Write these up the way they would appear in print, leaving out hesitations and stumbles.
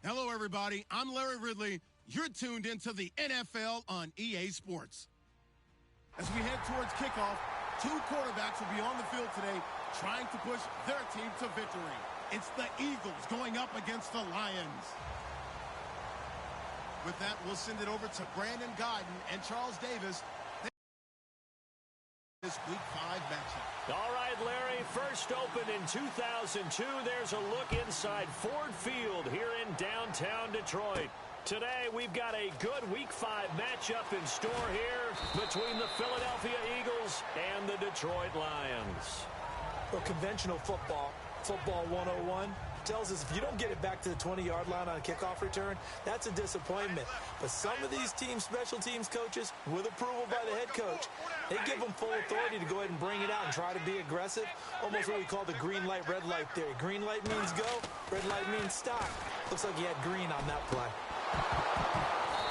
Hello, everybody. I'm Larry Ridley. You're tuned into the NFL on EA Sports. As we head towards kickoff, two quarterbacks will be on the field today trying to push their team to victory. It's the Eagles going up against the Lions. With that, we'll send it over to Brandon Guyton and Charles Davis. This Week 5 matchup. All right, Larry, first opened in 2002. There's a look inside Ford Field here in downtown Detroit. Today, we've got a good Week 5 matchup in store here between the Philadelphia Eagles and the Detroit Lions. Well, conventional football 101, tells us if you don't get it back to the 20-yard line on a kickoff return, that's a disappointment. But some of these teams, special teams coaches, with approval by the head coach, they give them full authority to go ahead and bring it out and try to be aggressive. Almost what we call the green light, red light theory. Green light means go, red light means stop. Looks like he had green on that play.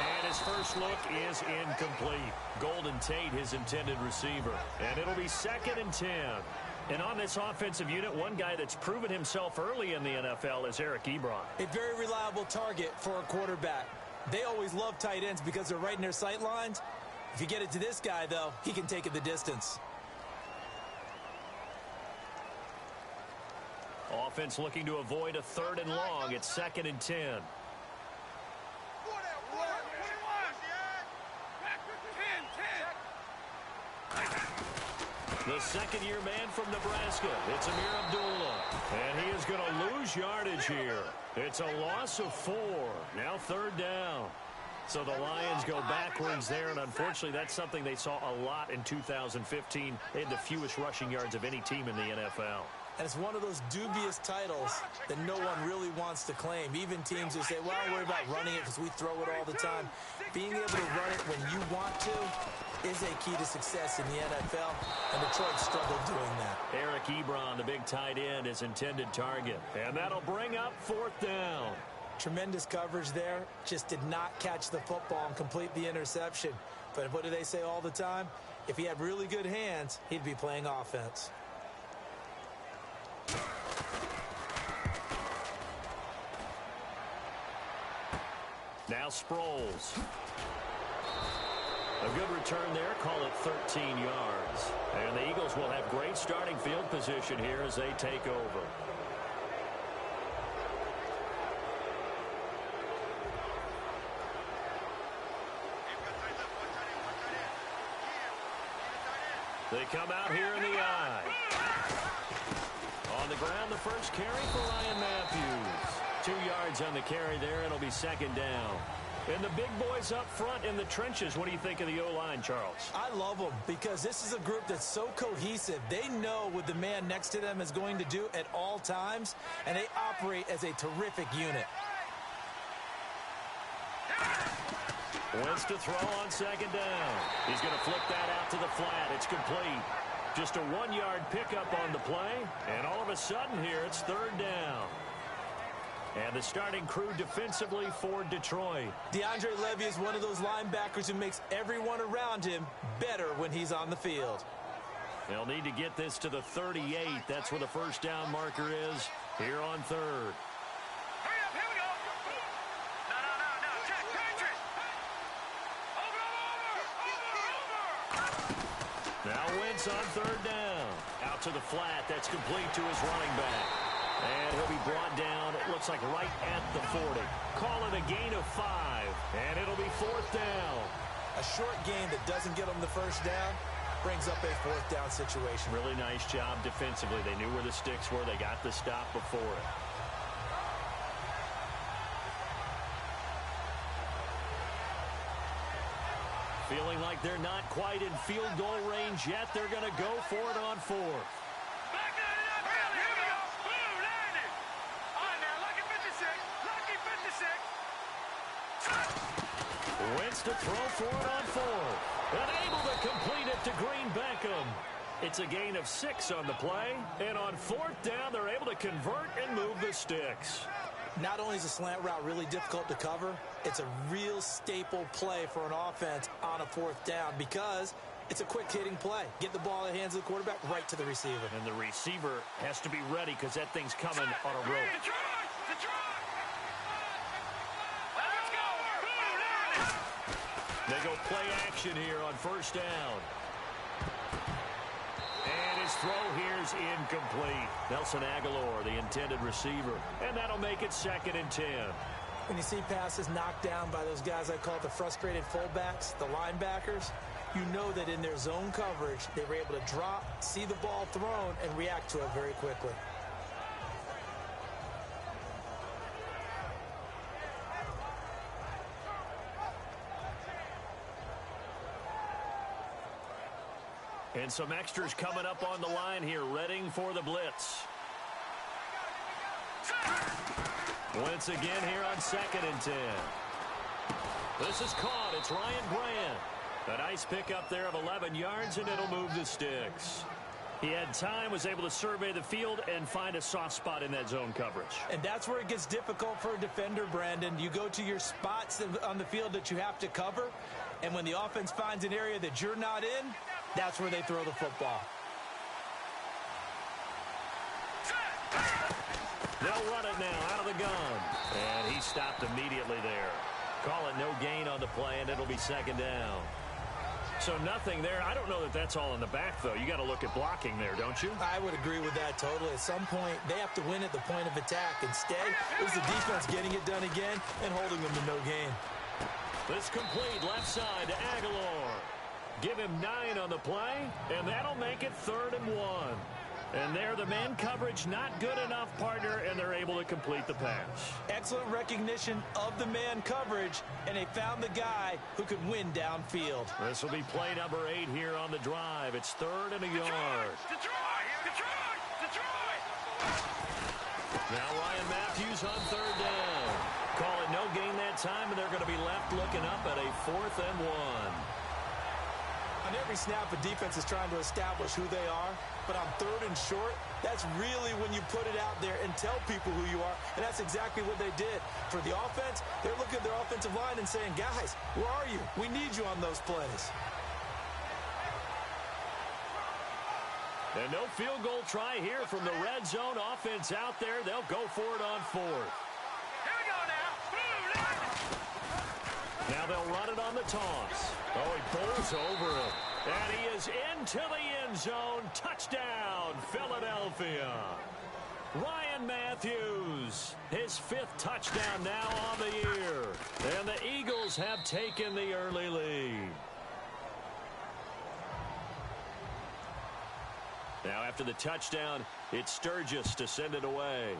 And his first look is incomplete. Golden Tate, his intended receiver. And it'll be 2nd and 10. And on this offensive unit, one guy that's proven himself early in the NFL is Eric Ebron. A very reliable target for a quarterback. They always love tight ends because they're right in their sight lines. If you get it to this guy, though, he can take it the distance. Offense looking to avoid a 3rd and long. It's 2nd and 10. The second-year man from Nebraska, it's Amir Abdullah. And he is going to lose yardage here. It's a loss of 4. Now 3rd down. So the Lions go backwards there, and unfortunately that's something they saw a lot in 2015. They had the fewest rushing yards of any team in the NFL. And it's one of those dubious titles that no one really wants to claim. Even teams who say, well, don't worry about running it because we throw it all the time. Being able to run it when you want to is a key to success in the NFL, and Detroit struggled doing that. Eric Ebron, the big tight end, is intended target. And that'll bring up 4th down. Tremendous coverage there. Just did not catch the football and complete the interception. But what do they say all the time? If he had really good hands, he'd be playing offense. Now Sproles. A good return there, call it 13 yards. And the Eagles will have great starting field position here as they take over. They come out here in the eye. On the ground, the first carry for Ryan Matthews. 2 yards on the carry there. It'll be 2nd down. And the big boys up front in the trenches. What do you think of the O-line, Charles? I love them because this is a group that's so cohesive. They know what the man next to them is going to do at all times, and they operate as a terrific unit. Wentz to throw on 2nd down. He's going to flip that out to the flat. It's complete. Just a 1-yard pickup on the play, and all of a sudden here it's 3rd down. And the starting crew defensively for Detroit. DeAndre Levy is one of those linebackers who makes everyone around him better when he's on the field. They'll need to get this to the 38. That's where the 1st down marker is here on 3rd. Hurry up, here we go. No. Check, Patrick. Over. Now Wentz on 3rd down. Out to the flat. That's complete to his running back. And he'll be brought down, it looks like right at the 40. Call it a gain of 5, and it'll be 4th down. A short gain that doesn't get them the 1st down brings up a 4th down situation. Really nice job defensively. They knew where the sticks were. They got the stop before it. Feeling like they're not quite in field goal range yet. They're going to go for it on 4th. Wentz to throw for it on 4th. And able to complete it to Green Beckham. It's a gain of 6 on the play. And on 4th down, they're able to convert and move the sticks. Not only is a slant route really difficult to cover, it's a real staple play for an offense on a 4th down because it's a quick-hitting play. Get the ball in the hands of the quarterback right to the receiver. And the receiver has to be ready because that thing's coming on a rope. action here on first down. And his throw here's incomplete. Nelson Aguilar, the intended receiver. And that'll make it 2nd and 10. When you see passes knocked down by those guys I call the frustrated fullbacks, the linebackers, you know that in their zone coverage, they were able to drop, see the ball thrown, and react to it very quickly. And some extras coming up on the line here, readying for the blitz. Once again here on 2nd and 10. This is caught. It's Ryan Grant. A nice pickup there of 11 yards, and it'll move the sticks. He had time, was able to survey the field and find a soft spot in that zone coverage. And that's where it gets difficult for a defender, Brandon. You go to your spots on the field that you have to cover, and when the offense finds an area that you're not in, that's where they throw the football. They'll run it now out of the gun. And he stopped immediately there. Call it no gain on the play, and it'll be 2nd down. So nothing there. I don't know that that's all in the back, though. You got to look at blocking there, don't you? I would agree with that totally. At some point, they have to win at the point of attack. Instead, it was the defense getting it done again and holding them to no gain. This complete left side to Aguilar. Give him 9 on the play, and that'll make it 3rd and 1. And there, the man coverage not good enough, partner, and they're able to complete the pass. Excellent recognition of the man coverage, and they found the guy who could win downfield. This will be play number 8 here on the drive. It's 3rd and a yard. Detroit! Now Ryan Matthews on 3rd down. Call it no gain that time, and they're going to be left looking up at a 4th and 1. On every snap, a defense is trying to establish who they are, but on 3rd and short, that's really when you put it out there and tell people who you are, and that's exactly what they did. For the offense, they're looking at their offensive line and saying, guys, where are you? We need you on those plays. And no field goal try here from the red zone offense out there. They'll go for it on 4th. Here we go now. Now they'll run it on the toss. Oh, he bowls over it. And he is into the end zone. Touchdown, Philadelphia. Ryan Matthews, his 5th touchdown now on the year. And the Eagles have taken the early lead. Now after the touchdown, it's Sturgis to send it away.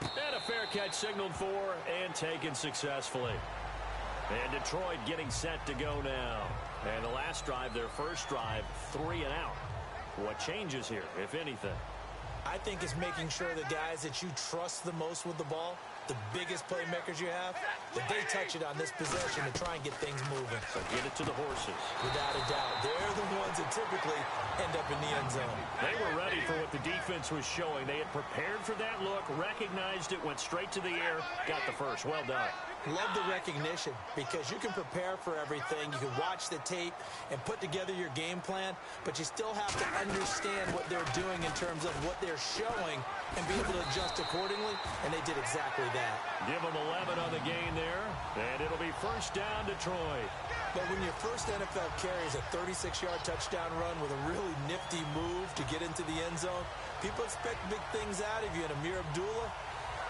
And a fair catch signaled for and taken successfully. And Detroit getting set to go now. And the last drive, their first drive, 3 and out. What changes here, if anything? I think it's making sure the guys that you trust the most with the ball, the biggest playmakers you have, that they touch it on this possession to try and get things moving. So get it to the horses. Without a doubt. They're the ones that typically end up in the end zone. They were ready for what the defense was showing. They had prepared for that look, recognized it, went straight to the air, got the first. Well done. Love the recognition because you can prepare for everything. You can watch the tape and put together your game plan, but you still have to understand what they're doing in terms of what they're showing and be able to adjust accordingly, and they did exactly that. Give them 11 on the gain there, and it'll be first down Detroit. But when your first NFL carry is a 36-yard touchdown run with a really nifty move to get into the end zone, people expect big things out of you, and Amir Abdullah,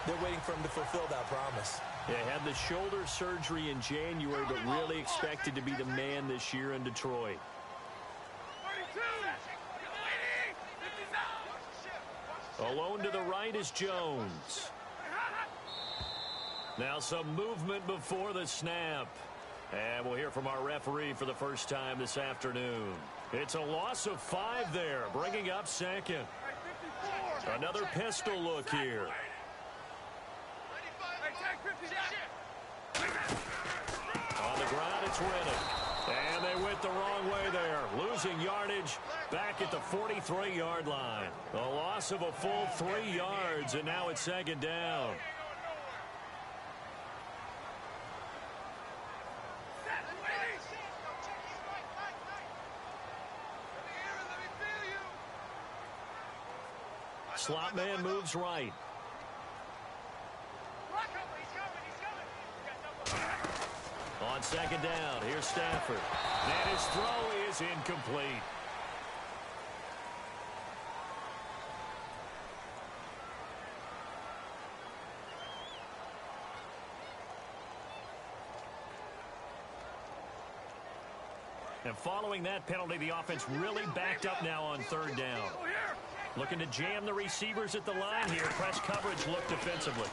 they're waiting for him to fulfill that promise. Yeah, had the shoulder surgery in January, but really expected to be the man this year in Detroit. Alone to the right is Jones. Now some movement before the snap. And we'll hear from our referee for the first time this afternoon. It's a loss of 5 there, bringing up 2nd. Another pistol look here. On the ground, it's Riddick. And they went the wrong way there. Losing yardage back at the 43-yard line. A loss of a full 3 yards, and now it's 2nd down. Slot man moves right. On On second down, here's Stafford. And his throw is incomplete. And following that penalty, the offense really backed up now on third down. Looking to jam the receivers at the line here. Press coverage looked defensively.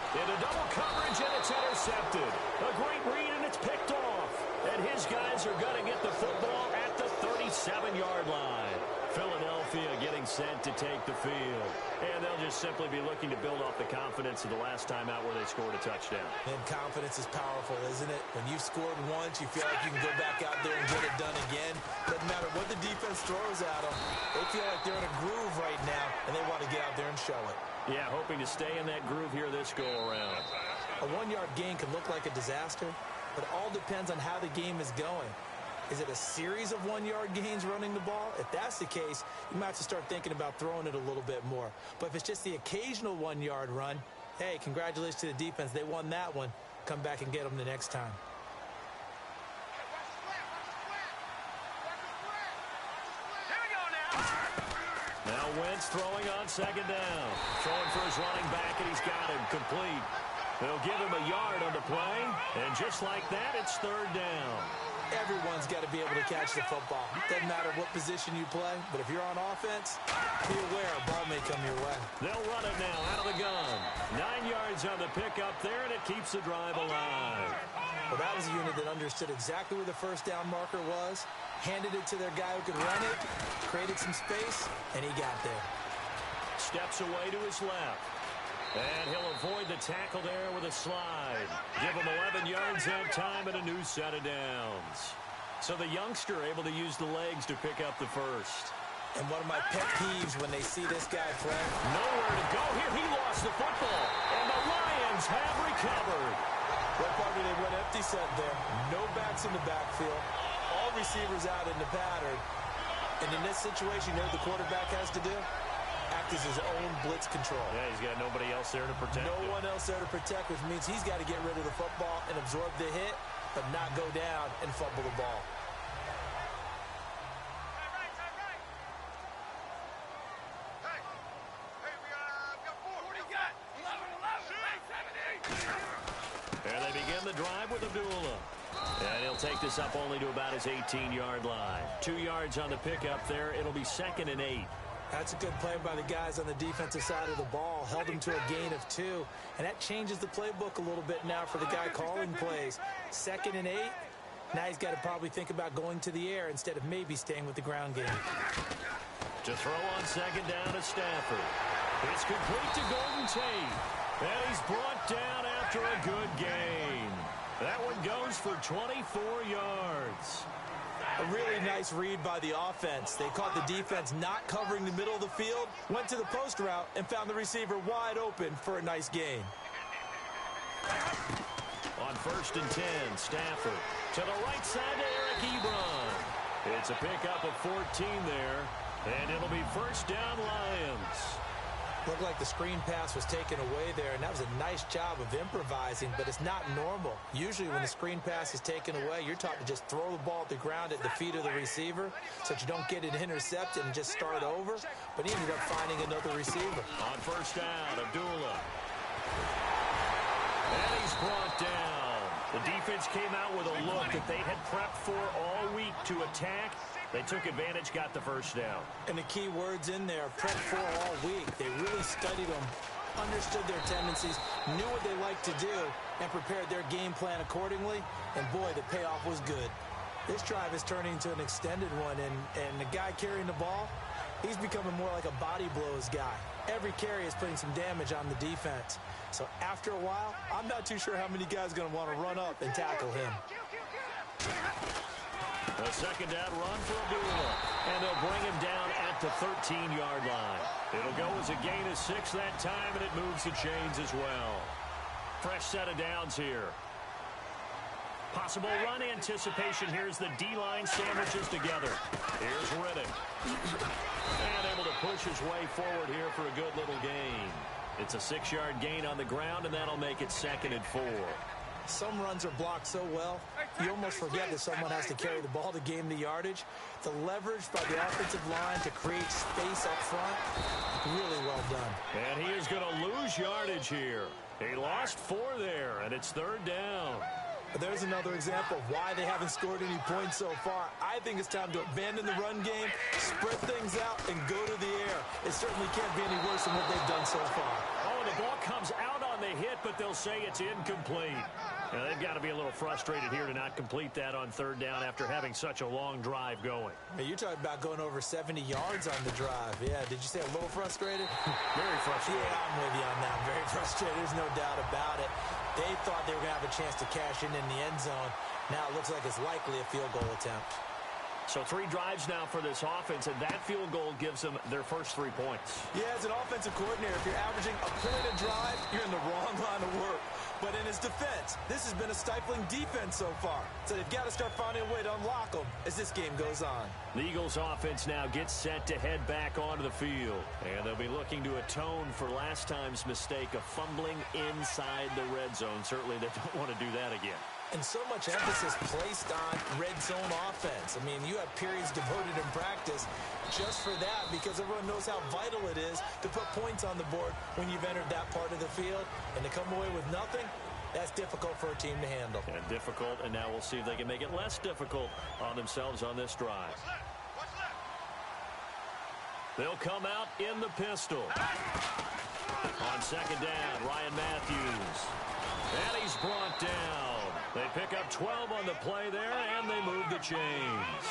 Into double coverage, and it's intercepted. A great read, and it's picked off. And his guys are going to get the football at the 37-yard line. Philadelphia getting set to take the field. And they'll just simply be looking to build off the confidence of the last time out where they scored a touchdown. And confidence is powerful, isn't it? When you've scored once, you feel like you can go back out there and get it done again. Doesn't matter what the defense throws at them. They feel like they're in a groove right now, and they want to get out there and show it. Yeah, hoping to stay in that groove here this go-around. A one-yard gain can look like a disaster, but it all depends on how the game is going. Is it a series of one-yard gains running the ball? If that's the case, you might have to start thinking about throwing it a little bit more. But if it's just the occasional one-yard run, hey, congratulations to the defense. They won that one. Come back and get them the next time. Now Wentz throwing on second down. Throwing for his running back, and he's got him complete. They'll give him a yard on the play, and just like that, it's third down. Everyone's got to be able to catch the football. Doesn't matter what position you play, but if you're on offense, be aware a ball may come your way. They'll run it now out of the gun. 9 yards on the pickup there, and it keeps the drive alive. Well, that was a unit that understood exactly where the first down marker was, handed it to their guy who could run it, created some space, and he got there. Steps away to his left. And he'll avoid the tackle there with a slide. Give him 11 yards that time and a new set of downs. So the youngster able to use the legs to pick up the first. And one of my pet peeves when they see this guy play. Nowhere to go here. He lost the football. And the Lions have recovered. What part did they went empty set there? No backs in the backfield. All receivers out in the pattern. And in this situation, you know what the quarterback has to do? Act as his own blitz control. Yeah, he's got nobody else there to protect him. No one else there to protect, which means he's got to get rid of the football and absorb the hit, but not go down and fumble the ball. There they begin the drive with Abdullah. And he'll take this up only to about his 18-yard line. 2 yards on the pickup there. It'll be 2nd and 8. That's a good play by the guys on the defensive side of the ball. Held him to a gain of 2. And that changes the playbook a little bit now for the guy calling plays. 2nd and 8. Now he's got to probably think about going to the air instead of maybe staying with the ground game. To throw on second down to Stafford. It's complete to Golden Tate. And he's brought down after a good gain. That one goes for 24 yards. A really nice read by the offense. They caught the defense not covering the middle of the field, went to the post route, and found the receiver wide open for a nice gain. On 1st and 10, Stafford to the right side to Eric Ebron. It's a pickup of 14 there, and it'll be 1st down Lions. Looked like the screen pass was taken away there, and that was a nice job of improvising, but it's not normal. Usually when the screen pass is taken away, you're taught to just throw the ball at the ground at the feet of the receiver so that you don't get it intercepted and just start over, but he ended up finding another receiver. On 1st down, Abdullah. And he's brought down. The defense came out with a look that they had prepped for all week to attack. They took advantage, got the 1st down. And the key words in there, prep for all week. They really studied them, understood their tendencies, knew what they liked to do, and prepared their game plan accordingly. And boy, the payoff was good. This drive is turning into an extended one, and the guy carrying the ball, he's becoming more like a body blows guy. Every carry is putting some damage on the defense. So after a while, I'm not too sure how many guys are going to want to run up and tackle him. A 2nd down run for Abdullah. And they'll bring him down at the 13-yard line. It'll go as a gain of 6 that time, and it moves the chains as well. Fresh set of downs here. Possible run anticipation. Here's the D-line sandwiches together. Here's Riddick. And able to push his way forward here for a good little gain. It's a 6-yard gain on the ground, and that'll make it 2nd and 4. Some runs are blocked so well, you almost forget that someone has to carry the ball to gain the yardage. The leverage by the offensive line to create space up front, really well done. And he is going to lose yardage here. He lost 4 there, and it's third down. There's another example of why they haven't scored any points so far. I think it's time to abandon the run game, spread things out, and go to the air. It certainly can't be any worse than what they've done so far. Oh, the ball comes out on the hit, but they'll say it's incomplete. Now, they've got to be a little frustrated here to not complete that on third down after having such a long drive going. Hey, you're talking about going over 70 yards on the drive. Yeah, did you say a little frustrated? Very frustrated. Yeah, I'm with you on that. Very frustrated. There's no doubt about it. They thought they were going to have a chance to cash in the end zone. Now it looks like it's likely a field goal attempt. So 3 drives now for this offense, and that field goal gives them their first 3 points. Yeah, as an offensive coordinator, if you're averaging a point a drive, you're in the wrong line of work. But in his defense, this has been a stifling defense so far. So they've got to start finding a way to unlock them as this game goes on. The Eagles offense now gets set to head back onto the field. And they'll be looking to atone for last time's mistake of fumbling inside the red zone. Certainly they don't want to do that again. And so much emphasis placed on red zone offense. I mean, you have periods devoted in practice just for that because everyone knows how vital it is to put points on the board when you've entered that part of the field. And to come away with nothing, that's difficult for a team to handle. And difficult, and now we'll see if they can make it less difficult on themselves on this drive. They'll come out in the pistol. On second down, Ryan Matthews. And he's brought down. They pick up 12 on the play there, and they move the chains.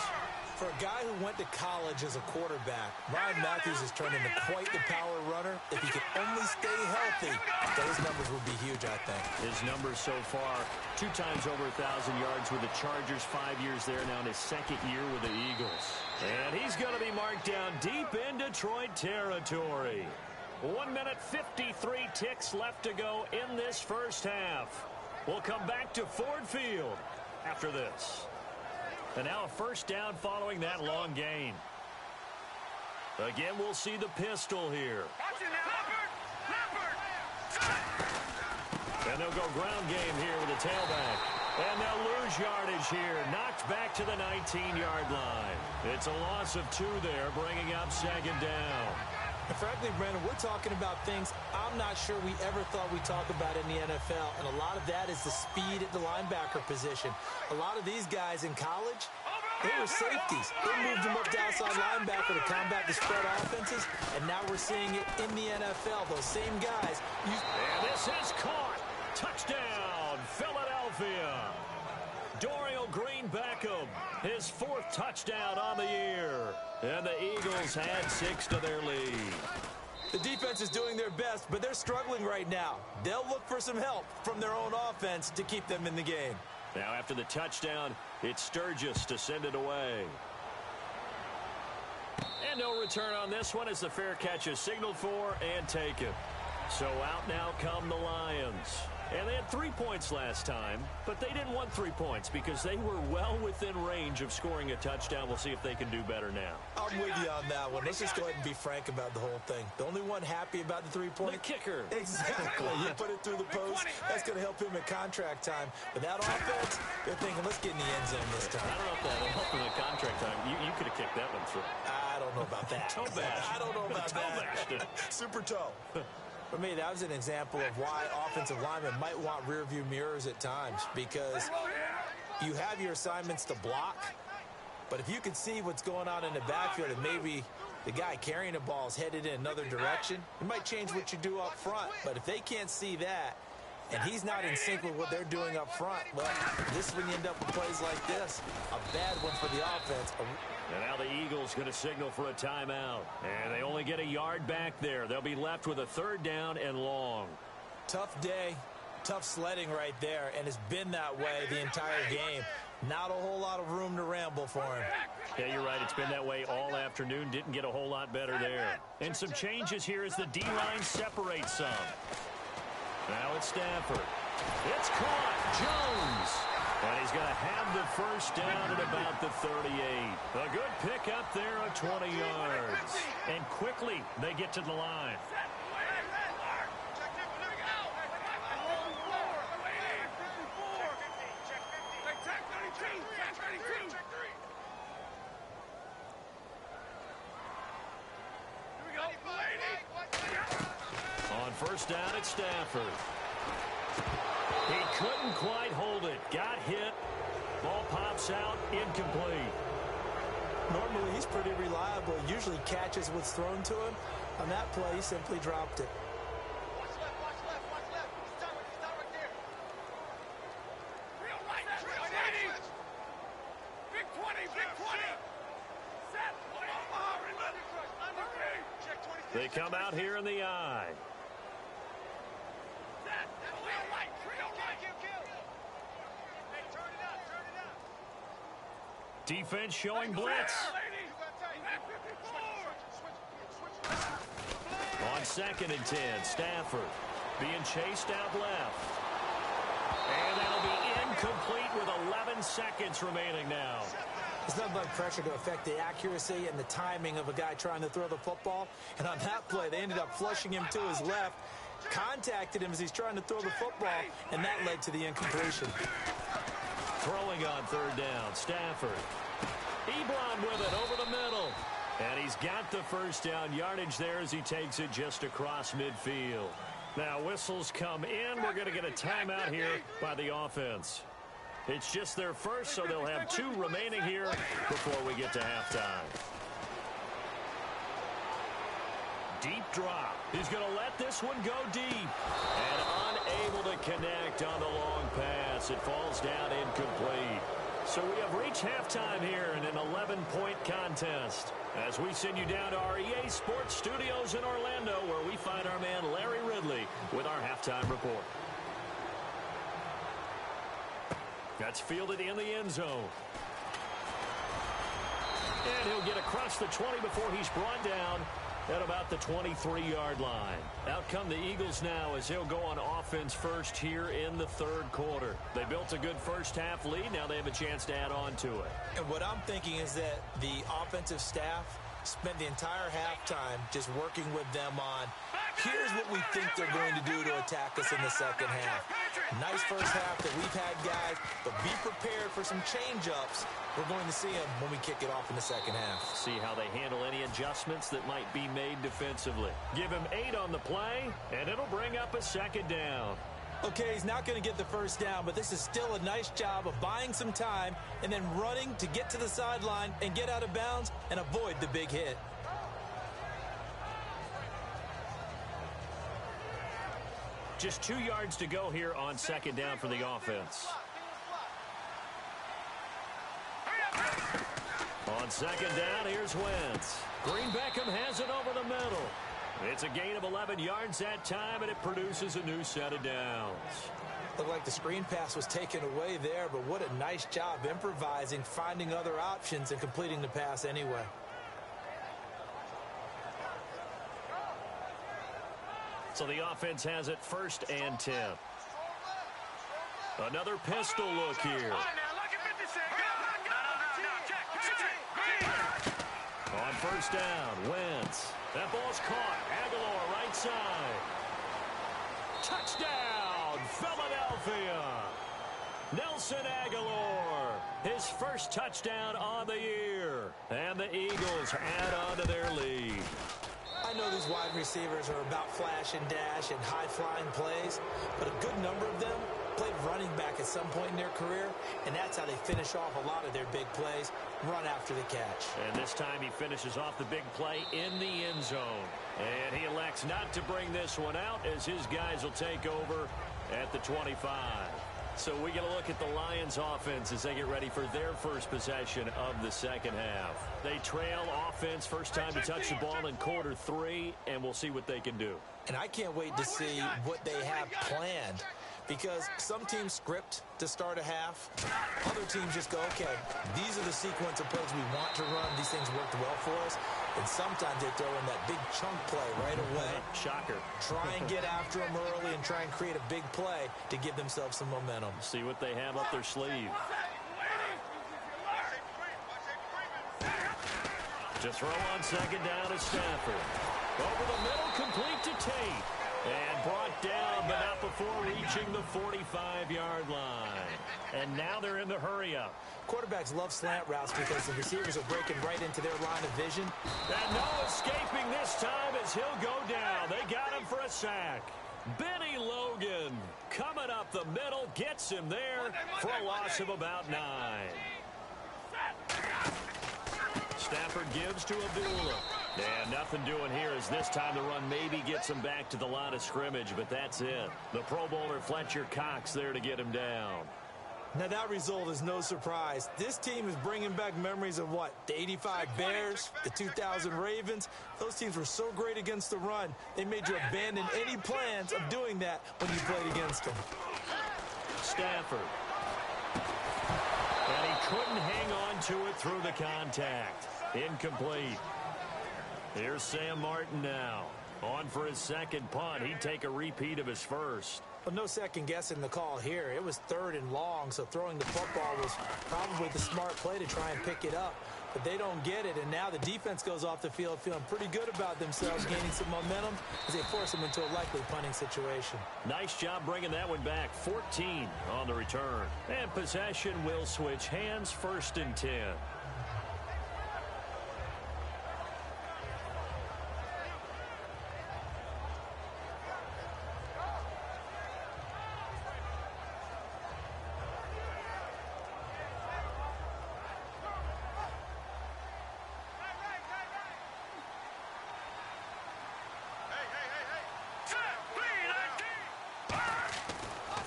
For a guy who went to college as a quarterback, Ryan Matthews has turned into quite the power runner. If he can only stay healthy, those numbers would be huge, I think. His numbers so far, 2 times over 1,000 yards with the Chargers, 5 years there now in his second year with the Eagles. And he's going to be marked down deep in Detroit territory. 1 minute 53 ticks left to go in this first half. We'll come back to Ford Field after this. And now a first down following that long gain. Again, we'll see the pistol here. And they'll go ground game here with a tailback. And they'll lose yardage here. Knocked back to the 19-yard line. It's a loss of 2 there, bringing up second down. And frankly, Brandon, we're talking about things I'm not sure we ever thought we'd talk about in the NFL. And a lot of that is the speed at the linebacker position. A lot of these guys in college, they were safeties. They moved them up to outside linebacker to combat the spread offenses. And now we're seeing it in the NFL. Those same guys. And this is caught. Touchdown, Philadelphia. Dorial Green-Beckham, his 4th touchdown on the year. And the Eagles had 6 to their lead. The defense is doing their best, but they're struggling right now. They'll look for some help from their own offense to keep them in the game. Now after the touchdown, it's Sturgis to send it away. And no return on this one as the fair catch is signaled for and taken. So out now come the Lions. And they had 3 points last time, but they didn't want 3 points because they were well within range of scoring a touchdown. We'll see if they can do better now. I'm with you on that one. Let's just go ahead and be frank about the whole thing. The only one happy about the 3-point? The kicker. Exactly. You put it through the post. That's going to help him at contract time. But that offense, they're thinking, let's get in the end zone this time. I don't know if that'll help him at contract time. You could have kicked that one through. I don't know about that. Toe bash. I don't know about toe that. Super toe. For me, that was an example of why offensive linemen might want rearview mirrors at times because you have your assignments to block, but if you can see what's going on in the backfield and maybe the guy carrying the ball is headed in another direction, it might change what you do up front. But if they can't see that and he's not in sync with what they're doing up front, well, this is when you end up with plays like this. A bad one for the offense. And now the Eagles going to signal for a timeout. And they only get a yard back there. They'll be left with a 3rd down and long. Tough day, tough sledding right there, and it's been that way the entire game. Not a whole lot of room to ramble for him. Yeah, you're right. It's been that way all afternoon. Didn't get a whole lot better there. And some changes here as the D-line separates some. Now it's Stafford. It's caught. Jones. And he's going to have the first down at about the 38. A good pick up there of 20 yards. And quickly they get to the line. first down at Stafford. He couldn't quite hold it. Got hit. Ball pops out. Incomplete. Normally, he's pretty reliable. Usually catches what's thrown to him. On that play, he simply dropped it. Watch left, watch left, watch left. Stop right there. Real right, Big 20, big 20. Set. Check 20. They come out here in the eye. Set. Real right, kill. Hey, turn it up. Defense showing blitz. On 2nd and 10, Stafford being chased out left. And that'll be incomplete with 11 seconds remaining now. It's nothing like pressure to affect the accuracy and the timing of a guy trying to throw the football. And on that play, they ended up flushing him to his left, contacted him as he's trying to throw the football, and that led to the incompletion. Throwing on 3rd down, Stafford. Ebron with it over the middle. And he's got the first down yardage there as he takes it just across midfield. Now whistles come in. We're going to get a timeout here by the offense. It's just their first, so they'll have 2 remaining here before we get to halftime. Deep drop. He's going to let this one go deep. And unable to connect on the long pass. It falls down incomplete. So we have reached halftime here in an 11-point contest. As we send you down to our EA Sports Studios in Orlando, where we find our man Larry Ridley with our halftime report. That's fielded in the end zone. And he'll get across the 20 before he's brought down at about the 23-yard line. Out come the Eagles now as they'll go on offense first here in the 3rd quarter. They built a good first-half lead. Now they have a chance to add on to it. And what I'm thinking is that the offensive staff spent the entire halftime just working with them on, here's what we think they're going to do to attack us in the second half. Nice first half that we've had, guys, but be prepared for some change-ups. We're going to see them when we kick it off in the second half. See how they handle any adjustments that might be made defensively. Give him 8 on the play, and it'll bring up a 2nd down. Okay, he's not going to get the first down, but this is still a nice job of buying some time and then running to get to the sideline and get out of bounds and avoid the big hit. Just 2 yards to go here on 2nd down for the offense. On 2nd down, here's Wentz. Green Beckham has it over the middle. It's a gain of 11 yards that time, and it produces a new set of downs. Looked like the screen pass was taken away there, but what a nice job improvising, finding other options, and completing the pass anyway. So the offense has it 1st and 10. Another pistol look here. On 1st down, Wentz. That ball's caught. Aguilar right side. Touchdown, Philadelphia. Nelson Aguilar, his first touchdown on the year. And the Eagles add on to their lead. I know these wide receivers are about flash and dash and high-flying plays, but a good number of them played running back at some point in their career, and that's how they finish off a lot of their big plays, run after the catch. And this time he finishes off the big play in the end zone. And he elects not to bring this one out as his guys will take over at the 25. So we get a look at the Lions offense as they get ready for their first possession of the second half. They trail offense, first time to touch the ball in quarter 3, and we'll see what they can do. And I can't wait to see what they have planned, because some teams script to start a half. Other teams just go, okay, these are the sequence of plays we want to run. These things worked well for us. And sometimes they throw in that big chunk play right away. Shocker. Try and get after them early and try and create a big play to give themselves some momentum. See what they have up their sleeve. To throw on second down is Stafford. Over the middle, complete to Tate. And brought down, but not before reaching approaching the 45-yard line. And now they're in the hurry-up. Quarterbacks love slant routes because the receivers are breaking right into their line of vision. And no escaping this time as he'll go down. They got him for a sack. Benny Logan coming up the middle, gets him there for a loss of about 9. Stafford gives to Abdullah. And nothing doing here as this time the run maybe gets him back to the line of scrimmage, but that's it. The Pro Bowler Fletcher Cox there to get him down. Now, that result is no surprise. This team is bringing back memories of what? The 85 Bears, the 2000 Ravens. Those teams were so great against the run, they made you abandon any plans of doing that when you played against them. Stafford. And he couldn't hang on to it through the contact. Incomplete. Here's Sam Martin now. On for his second punt. He'd take a repeat of his first. Well, no second guessing the call here. It was 3rd and long, so throwing the football was probably the smart play to try and pick it up. But they don't get it, and now the defense goes off the field feeling pretty good about themselves, gaining some momentum as they force them into a likely punting situation. Nice job bringing that one back. 14 on the return. And possession will switch hands, 1st and 10.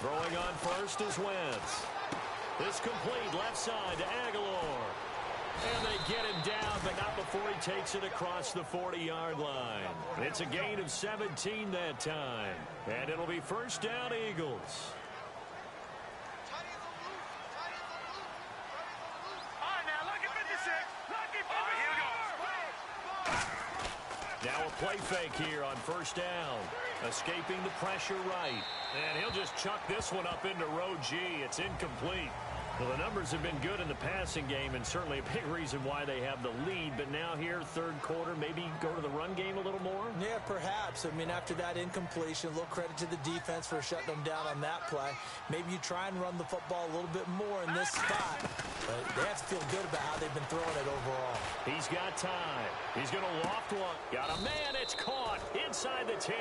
Throwing on first is Wentz. This complete left side to Aguilar. And they get him down, but not before he takes it across the 40-yard line. It's a gain of 17 that time. And it'll be 1st down, Eagles. Now a play fake here on 1st down. Escaping the pressure right. And he'll just chuck this one up into row G. It's incomplete. Well, the numbers have been good in the passing game and certainly a big reason why they have the lead. But now here, 3rd quarter, maybe go to the run game a little more? Yeah, perhaps. I mean, after that incompletion, a little credit to the defense for shutting them down on that play. Maybe you try and run the football a little bit more in this spot. But they have to feel good about how they've been throwing it overall. He's got time. He's going to loft one. Got a man. It's caught inside the 10.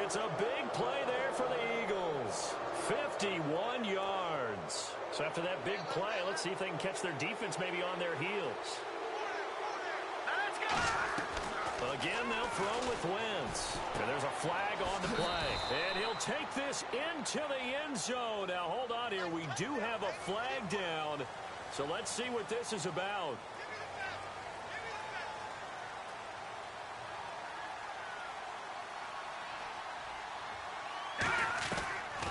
It's a big play there for the Eagles. 51 yards. So after that big play, let's see if they can catch their defense maybe on their heels. Again, they'll throw with Wentz. And there's a flag on the play. And he'll take this into the end zone. Now, hold on here. We do have a flag down. So let's see what this is about.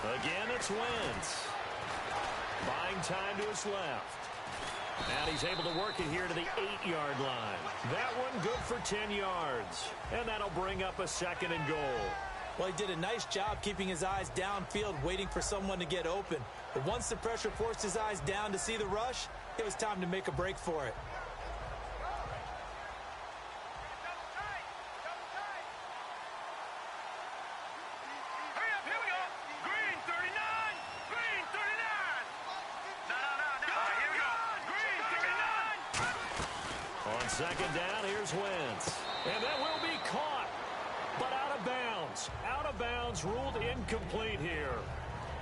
Again, it's Wentz. Buying time to his left. And he's able to work it here to the 8-yard line. That one good for 10 yards. And that'll bring up a 2nd and goal. Well, he did a nice job keeping his eyes downfield, waiting for someone to get open. But once the pressure forced his eyes down to see the rush, it was time to make a break for it. Second down, here's Wentz. And that will be caught, but out of bounds. Out of bounds, ruled incomplete here.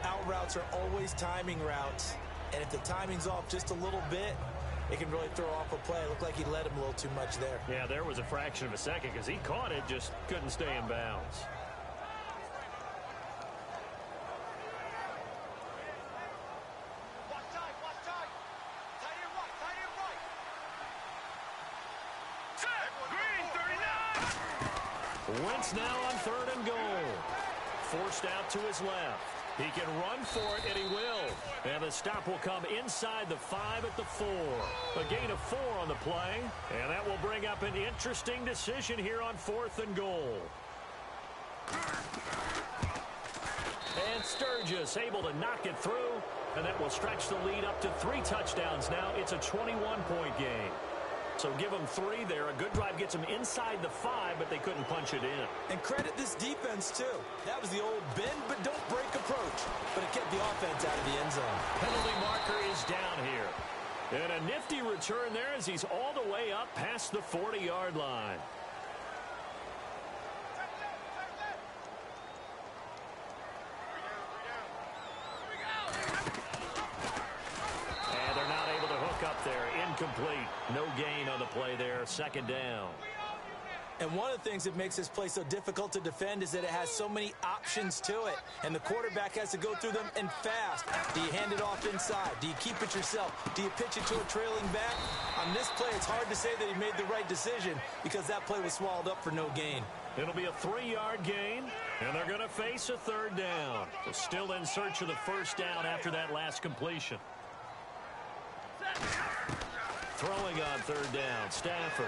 Out routes are always timing routes. And if the timing's off just a little bit, it can really throw off a play. It looked like he let him a little too much there. Yeah, there was a fraction of a second because he caught it, just couldn't stay in bounds. Wentz now on 3rd and goal. Forced out to his left. He can run for it, and he will. And the stop will come inside the 5 at the 4. A gain of 4 on the play. And that will bring up an interesting decision here on 4th and goal. And Sturgis able to knock it through. And that will stretch the lead up to 3 touchdowns now. It's a 21-point game. So give them 3 there. A good drive gets them inside the 5, but they couldn't punch it in. And credit this defense, too. That was the old bend but don't break approach. But it kept the offense out of the end zone. Penalty marker is down here. And a nifty return there as he's all the way up past the 40-yard line. Up there, incomplete. No gain on the play there. 2nd down. And one of the things that makes this play so difficult to defend is that it has so many options to it. And the quarterback has to go through them and fast. Do you hand it off inside? Do you keep it yourself? Do you pitch it to a trailing back? On this play, it's hard to say that he made the right decision because that play was swallowed up for no gain. It'll be a 3-yard gain, and they're going to face a 3rd down. They're still in search of the 1st down after that last completion. Throwing on 3rd down, Stafford.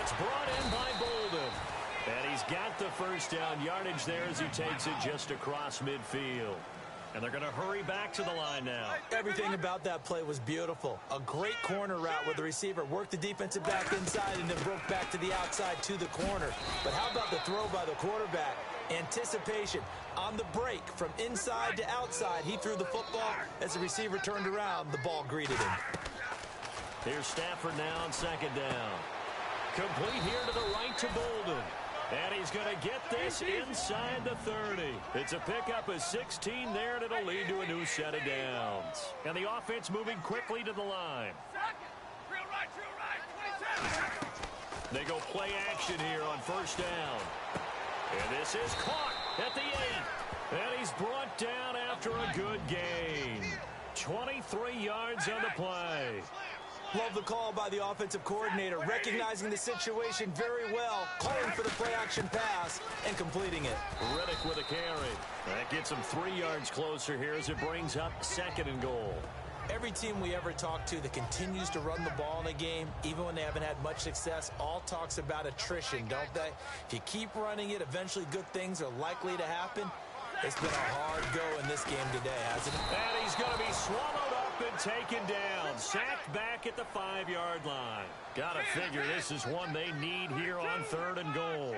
It's brought in by Bolden. And he's got the 1st down yardage there as he takes it just across midfield. And they're going to hurry back to the line now. Everything about that play was beautiful. A great corner route where the receiver worked the defensive back inside and then broke back to the outside to the corner. But how about the throw by the quarterback? Anticipation on the break from inside to outside. He threw the football. As the receiver turned around, the ball greeted him. Here's Stafford now on 2nd down. Complete here to the right to Bolden. And he's going to get this inside the 30. It's a pickup of 16 there, and it'll lead to a new set of downs. And the offense moving quickly to the line. They go play action here on 1st down. And this is caught at the 8. And he's brought down after a good gain. 23 yards on the play. Love the call by the offensive coordinator, recognizing the situation very well, calling for the play-action pass, and completing it. Reddick with a carry. That gets him 3 yards closer here as it brings up 2nd and goal. Every team we ever talk to that continues to run the ball in a game, even when they haven't had much success, all talks about attrition, don't they? If you keep running it, eventually good things are likely to happen. It's been a hard go in this game today, hasn't it? And he's going to be swallowed up and taken down. Sacked back at the 5-yard line. Got to figure this is one they need here on 3rd and goal.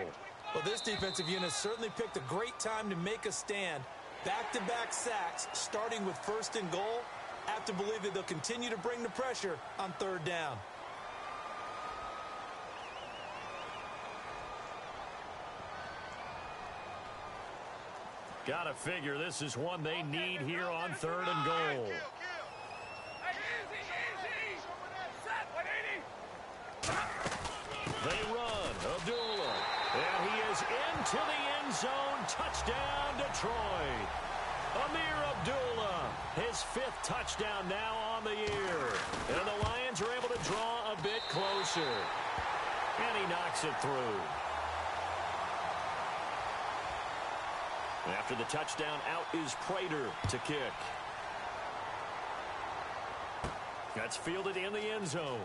Well, this defensive unit certainly picked a great time to make a stand. Back-to-back sacks, starting with 1st and goal. I have to believe that they'll continue to bring the pressure on 3rd down. Got to figure this is one they need here on 3rd and goal. They run. Abdullah. And he is into the end zone. Touchdown, Detroit. Amir Abdullah, his 5th touchdown now on the year. And the Lions are able to draw a bit closer. And he knocks it through. After the touchdown, out is Prater to kick. That's fielded in the end zone.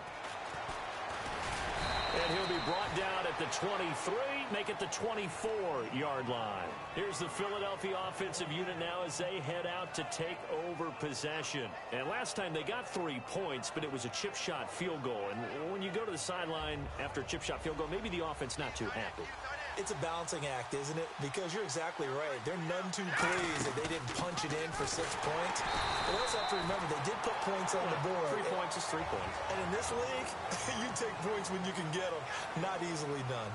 And he'll be brought down at the 23, make it the 24-yard line. Here's the Philadelphia offensive unit now as they head out to take over possession. And last time they got 3 points, but it was a chip shot field goal. And when you go to the sideline after a chip shot field goal, maybe the offense not too happy. It's a balancing act, isn't it? Because you're exactly right. They're none too pleased that they didn't punch it in for 6 points. But also have to remember, they did put points on the board. 3 points is 3 points. And in this league, you take points when you can get them. Not easily done.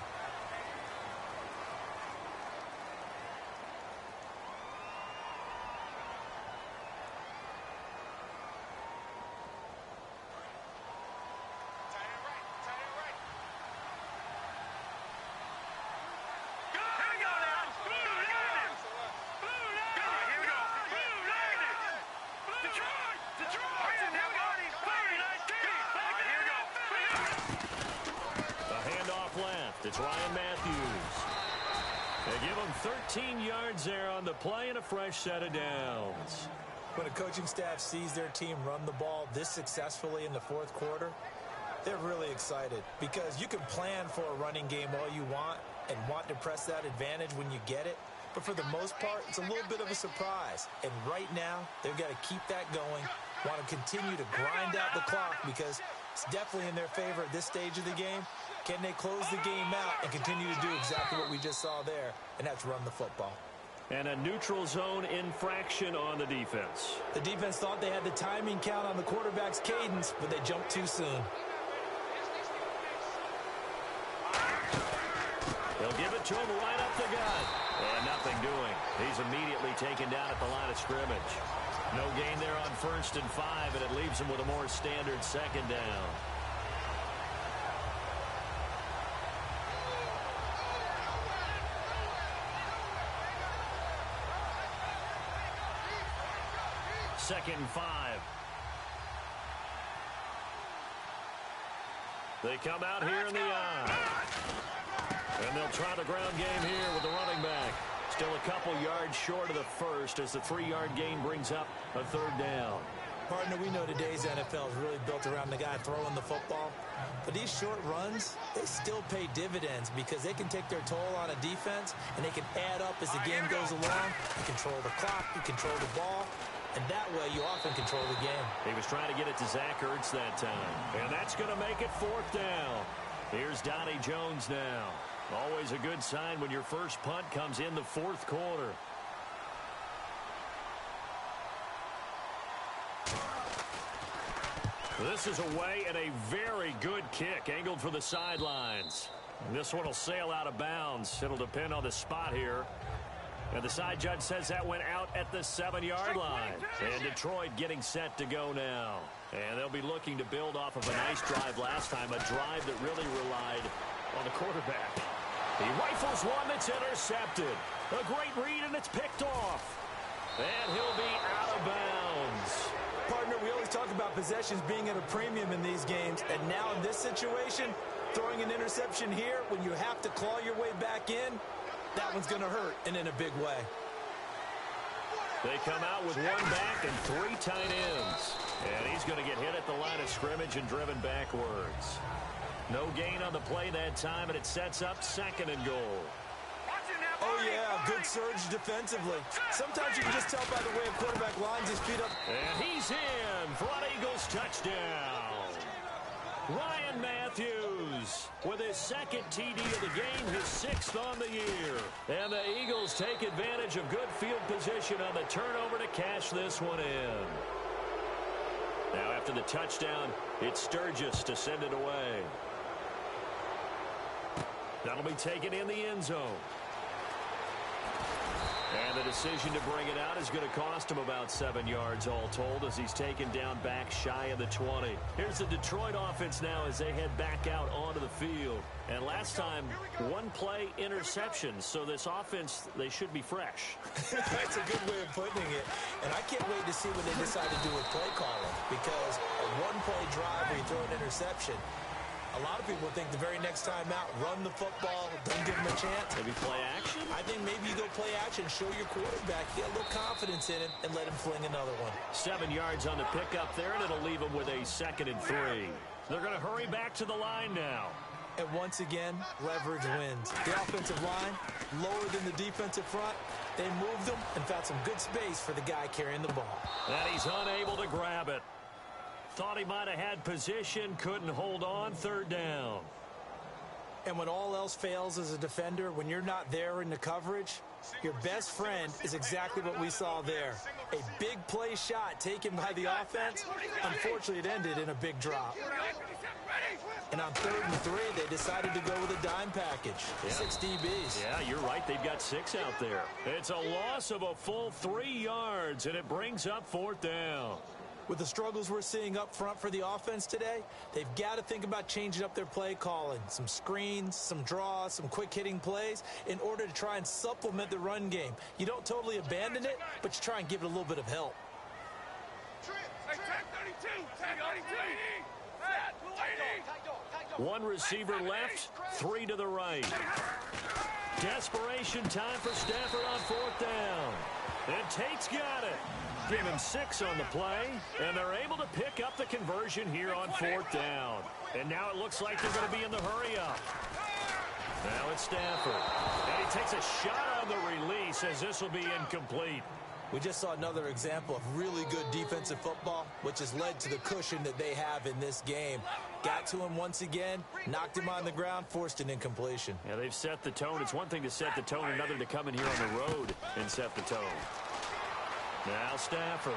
It's Ryan Matthews. They give him 13 yards there on the play and a fresh set of downs. When a coaching staff sees their team run the ball this successfully in the 4th quarter, they're really excited because you can plan for a running game all you want and want to press that advantage when you get it. But for the most part, it's a little bit of a surprise. And right now, they've got to keep that going, want to continue to grind out the clock because It's definitely in their favor at this stage of the game. Can they close the game out and continue to do exactly what we just saw there, and that's run the football. And a neutral zone infraction on the defense. The defense thought they had the timing count on the quarterback's cadence, but they jumped too soon. They'll give it to him right up the gut. And nothing doing. He's immediately taken down at the line of scrimmage. No gain there on 1st and 5, and it leaves him with a more standard 2nd down. Second and 5. They come out here in the eye. And they'll try the ground game here with the running back. Still a couple yards short of the first as the 3-yard gain brings up a 3rd down. Partner, we know today's NFL is really built around the guy throwing the football. But these short runs, they still pay dividends because they can take their toll on a defense and they can add up as the game goes along. You control the clock, you control the ball, and that way you often control the game. He was trying to get it to Zach Ertz that time. And that's going to make it 4th down. Here's Donnie Jones now. Always a good sign when your first punt comes in the 4th quarter. This is away and a very good kick angled for the sidelines. This one will sail out of bounds. It'll depend on the spot here. And the side judge says that went out at the 7-yard line. And Detroit getting set to go now. And they'll be looking to build off of a nice drive last time, a drive that really relied on the quarterback. He rifles one that's intercepted. A great read, and it's picked off. And he'll be out of bounds. Partner, we always talk about possessions being at a premium in these games. And now in this situation, throwing an interception here when you have to claw your way back in, that one's going to hurt, and in a big way. They come out with 1 back and 3 tight ends. And he's going to get hit at the line of scrimmage and driven backwards. No gain on the play that time, and it sets up 2nd and goal. Oh, yeah, good surge defensively. Sometimes you can just tell by the way a quarterback lines his feet up. And he's in for an Eagles touchdown. Ryan Matthews with his 2nd TD of the game, his 6th on the year. And the Eagles take advantage of good field position on the turnover to cash this one in. Now after the touchdown, it's Sturgis to send it away. That'll be taken in the end zone. And the decision to bring it out is going to cost him about 7 yards all told as he's taken down back shy of the 20. Here's the Detroit offense now as they head back out onto the field. And last time, 1 play interception. So this offense, they should be fresh. That's a good way of putting it. And I can't wait to see what they decide to do with play calling. Because a 1-play drive where you throw an interception, a lot of people think the very next time out, run the football, don't give him a chance. Maybe play action? I think maybe you go play action, show your quarterback, get a little confidence in him, and let him fling another one. 7 yards on the pickup there, and it'll leave him with a 2nd and 3. They're going to hurry back to the line now. And once again, leverage wins. The offensive line, lower than the defensive front. They moved them and found some good space for the guy carrying the ball. And he's unable to grab it. Thought he might have had position, couldn't hold on, 3rd down. And when all else fails as a defender, when you're not there in the coverage, your best friend is exactly what we saw there. A big play shot taken by the offense. Unfortunately, it ended in a big drop. And on 3rd and 3, they decided to go with a dime package. Yeah. 6 DBs. Yeah, you're right. They've got 6 out there. It's a loss of a full 3 yards, and it brings up 4th down. With the struggles we're seeing up front for the offense today, they've got to think about changing up their play calling. Some screens, some draws, some quick-hitting plays in order to try and supplement the run game. You don't totally abandon it, but you try and give it a little bit of help. One receiver left, 3 to the right. Desperation time for Stafford on 4th down. And Tate's got it. Give him 6 on the play, and they're able to pick up the conversion here on 4th down. And now it looks like they're going to be in the hurry-up. Now it's Stafford. And he takes a shot on the release as this will be incomplete. We just saw another example of really good defensive football, which has led to the cushion that they have in this game. Got to him once again, knocked him on the ground, forced an incompletion. Yeah, they've set the tone. It's one thing to set the tone, another to come in here on the road and set the tone. Now Stafford.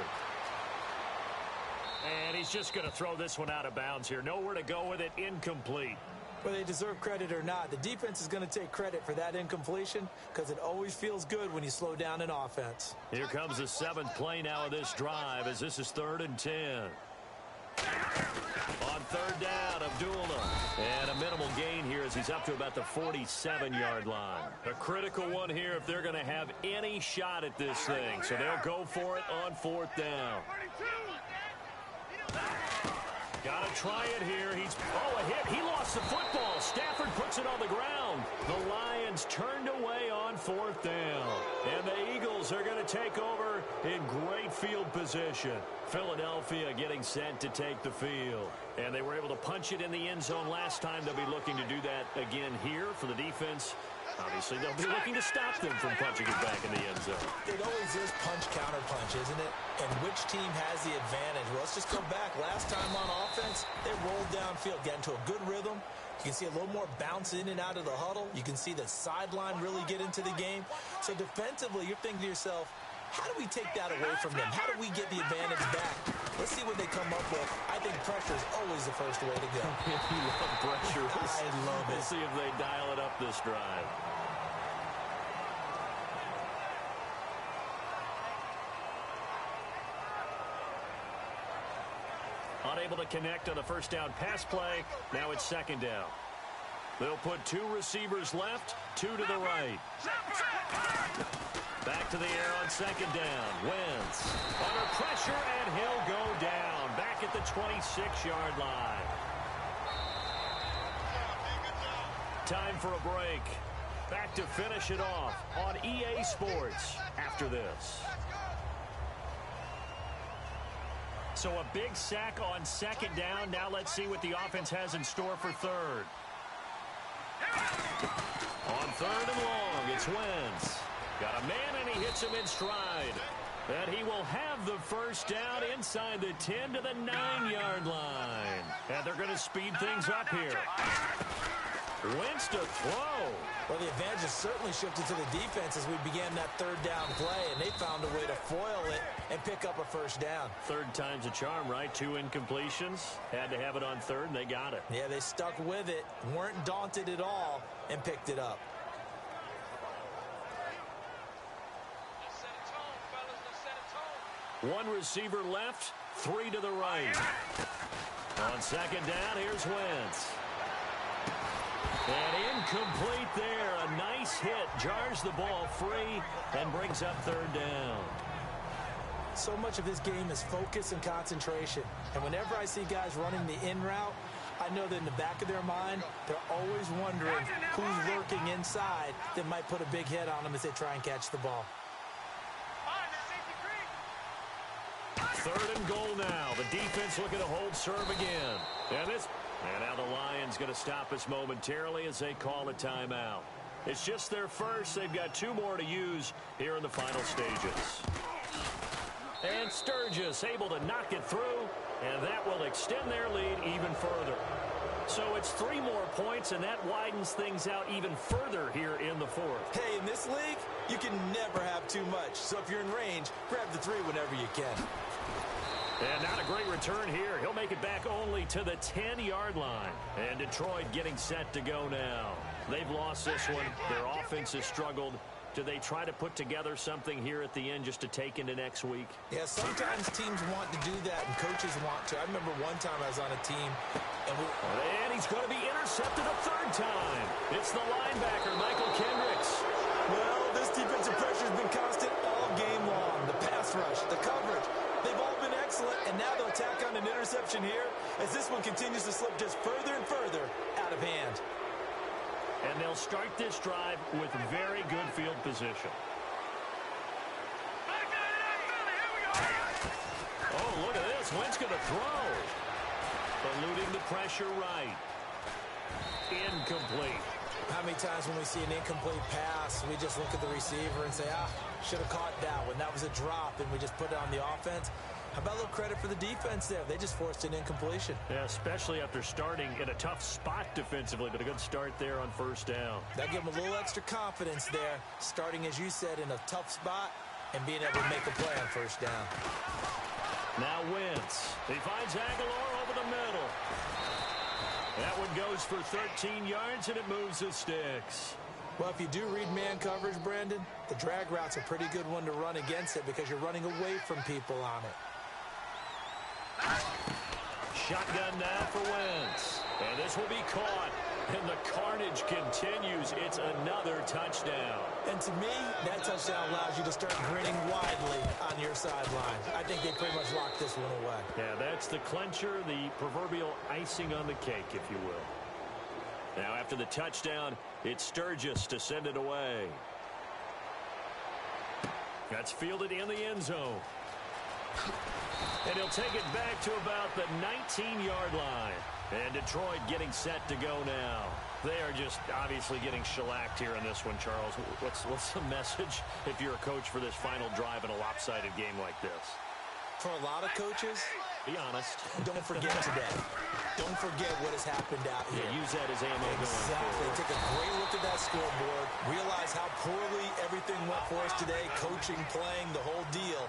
And he's just going to throw this one out of bounds here. Nowhere to go with it, incomplete. Whether they deserve credit or not, the defense is going to take credit for that incompletion because it always feels good when you slow down an offense. Here comes the 7th play now of this drive as this is 3rd and 10. On 3rd down, Abdullah. And a minimal gain here as he's up to about the 47-yard line. A critical one here if they're going to have any shot at this thing. So they'll go for it on 4th down. Got to try it here. A hit. He lost the football. Stafford puts it on the ground. The Lions turned away on 4th down. And the Eagles are going to take over in great field position. Philadelphia getting set to take the field. And they were able to punch it in the end zone last time. They'll be looking to do that again here for the defense. Obviously, they'll be looking to stop them from punching it back in the end zone. It always is punch-counter-punch, isn't it? And which team has the advantage? Well, let's just go back. Last time on offense, they rolled downfield, got into a good rhythm. You can see a little more bounce in and out of the huddle. You can see the sideline really get into the game. So defensively, you're thinking to yourself, how do we take that away from them? How do we get the advantage back? Let's see what they come up with. I think pressure is always the first way to go. You love pressure. I love it. We'll see if they dial it up this drive. Unable to connect on the first down pass play. Now it's 2nd down. They'll put 2 receivers left, 2 to the right. Back to the air on 2nd down. Wentz under pressure, and he'll go down. Back at the 26-yard line. Time for a break. Back to finish it off on EA Sports after this. So a big sack on 2nd down. Now let's see what the offense has in store for 3rd. On 3rd and long, it's Wentz. Got a man, and he hits him in stride. And he will have the first down inside the 10 to the 9-yard line. And they're going to speed things up here. Wentz to throw. Well, the advantage has certainly shifted to the defense as we began that 3rd down play, and they found a way to foil it and pick up a first down. 3rd time's a charm, right? 2 incompletions. Had to have it on 3rd, and they got it. Yeah, they stuck with it, weren't daunted at all, and picked it up. One receiver left, 3 to the right. On 2nd down, here's Wentz. And incomplete there. A nice hit. Jars the ball free and brings up 3rd down. So much of this game is focus and concentration. And whenever I see guys running the in route, I know that in the back of their mind, they're always wondering who's lurking inside that might put a big hit on them as they try and catch the ball. 3rd and goal now. The defense looking to hold serve again. And now the Lions going to stop us momentarily as they call a timeout. It's just their first. They've got 2 more to use here in the final stages. And Sturgis able to knock it through, and that will extend their lead even further. So it's 3 more points, and that widens things out even further here in the 4th. Hey, in this league, you can never have too much. So if you're in range, grab the 3 whenever you can. And not a great return here. He'll make it back only to the 10-yard line. And Detroit getting set to go now. They've lost this one. Their offense has struggled. Do they try to put together something here at the end just to take into next week? Yeah, sometimes teams want to do that, and coaches want to. I remember one time I was on a team, and he's going to be intercepted a 3rd time. It's the linebacker, Michael Kendricks. Well, this defensive pressure has been constant all game long. The pass rush, the coverage, they've all been excellent, and now they'll tack on an interception here as this one continues to slip just further and further out of hand. And they'll start this drive with very good field position. Oh, look at this. Wentz going to throw. Eluding the pressure right. Incomplete. How many times when we see an incomplete pass, we just look at the receiver and say, should have caught that one. That was a drop, and we just put it on the offense. How about a little credit for the defense there? They just forced an incompletion. Yeah, especially after starting in a tough spot defensively, but a good start there on first down. That gave them a little extra confidence there, starting, as you said, in a tough spot and being able to make a play on first down. Now Wentz. He finds Aguilar over the middle. That one goes for 13 yards, and it moves the sticks. Well, if you do read man coverage, Brandon, the drag route's a pretty good one to run against it because you're running away from people on it. Shotgun now for Wentz. And this will be caught. And the carnage continues. It's another touchdown. And to me, that touchdown allows you to start grinning widely on your sideline. I think they pretty much locked this one away. Yeah, that's the clincher, the proverbial icing on the cake, if you will. Now, after the touchdown, it's Sturgis to send it away. That's fielded in the end zone. And he'll take it back to about the 19-yard line. And Detroit getting set to go now. They are just obviously getting shellacked here in this one, Charles. What's the message if you're a coach for this final drive in a lopsided game like this? For a lot of coaches, be honest. Don't forget today. Don't forget what has happened out here. Yeah, use that as ammo going forward. Exactly. Take a great look at that scoreboard. Realize how poorly everything went for us today. Coaching, playing, the whole deal.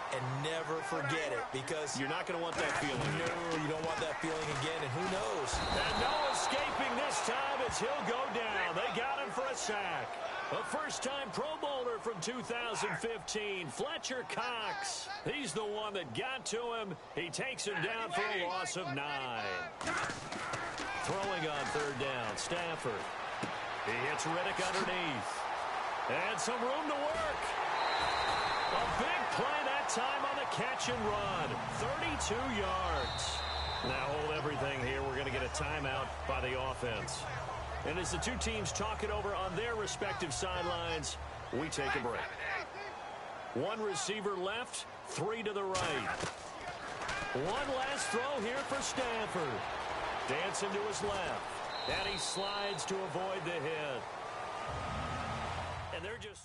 And never forget it, because you're not going to want that feeling. No, you don't want that feeling again, and who knows? And no escaping this time as he'll go down. They got him for a sack. A first-time Pro Bowler from 2015, Fletcher Cox. He's the one that got to him. He takes him down for a loss of 9. Throwing on third down, Stafford. He hits Riddick underneath. And some room to work. A big play that time on the catch and run. 32 yards. Now hold everything here. We're going to get a timeout by the offense. And as the two teams talk it over on their respective sidelines, we take a break. One receiver left, 3 to the right. One last throw here for Stafford. Dancing to his left. And he slides to avoid the hit. And they're just...